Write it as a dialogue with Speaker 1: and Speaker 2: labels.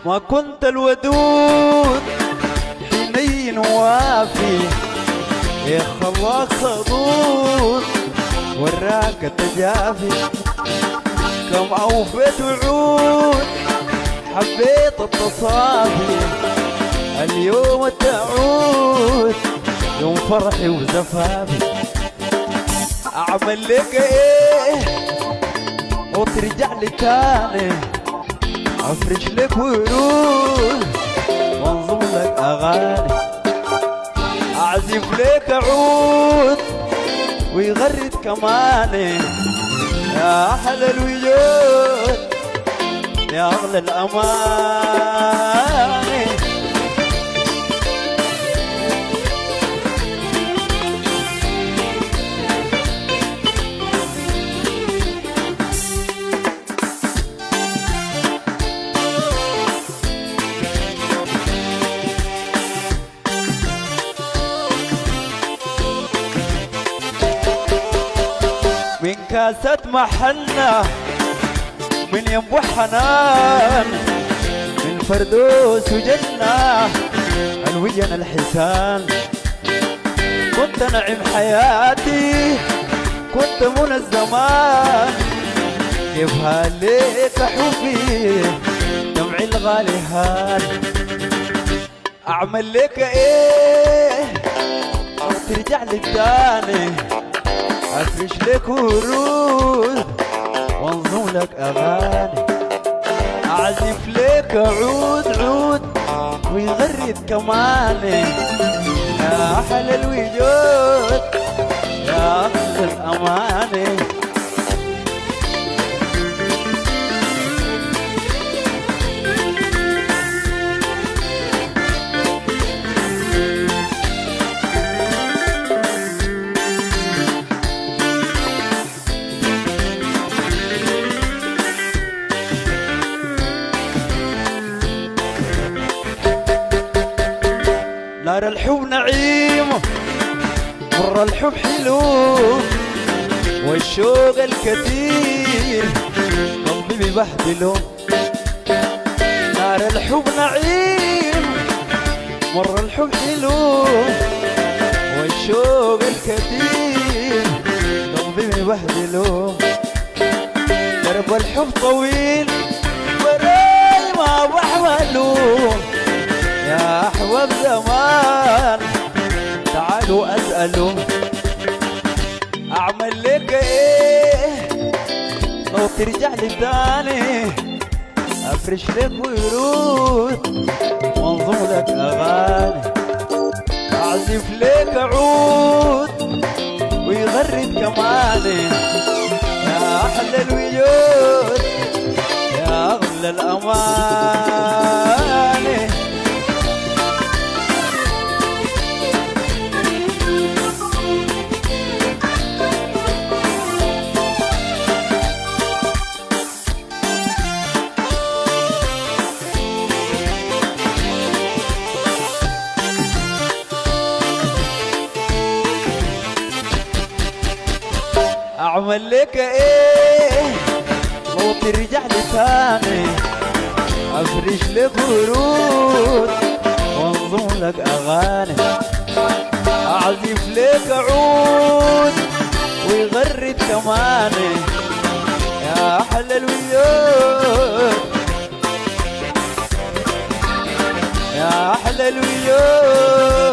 Speaker 1: ما كنت الودود حنين وافي، يا خلاك صدود وراك التجافي. كم أوفيت وعود حبيت التصافي، اليوم تعود يوم فرحي وزفافي. أعمل لك إيه وترجع لي تاني، أفرش لك ورود وانظم لك أغاني، أعزف لك عود ويغرد كماني. يا أحلى الوجود يا أغلى الأماني. من كاسة محنة من ينبوع حنان، من فردوس وجنة الوجن الحسان. كنت نعيم حياتي كنت منى الزمان، كيف هاليك حبي دمعي الغالي هان. أعمل لك إيه وترجع لي تاني، أفرش لك ورود وانظم لك أغاني، أعزف لك عود عود ويغرد كماني. يا أحلى الوجود يا أحلى الأماني. نار الحب نعيم مر الحب حلو، والشوق الكثير قلبي ببهدله. نار الحب نعيم مر الحب حلو، والشوق الكثير قلبي ببهدله. درب الحب طويل وراي ما بحمله، يا أحباب زمان تعالوا أسألوا. أعمل لك إيه لو ترجع لي تاني، أفرش لك ورود وانظم لك أغاني، أعزف لك عود ويغرد كماني. يا أحلى الوجود يا أغلى الأماني. أعمل لك إيه لو ترجع لي تاني، أفرش لك ورود وانظم لك أغاني، أعزف لك عود ويغرد كماني. يا أحلى الوجود يا أحلى الوجود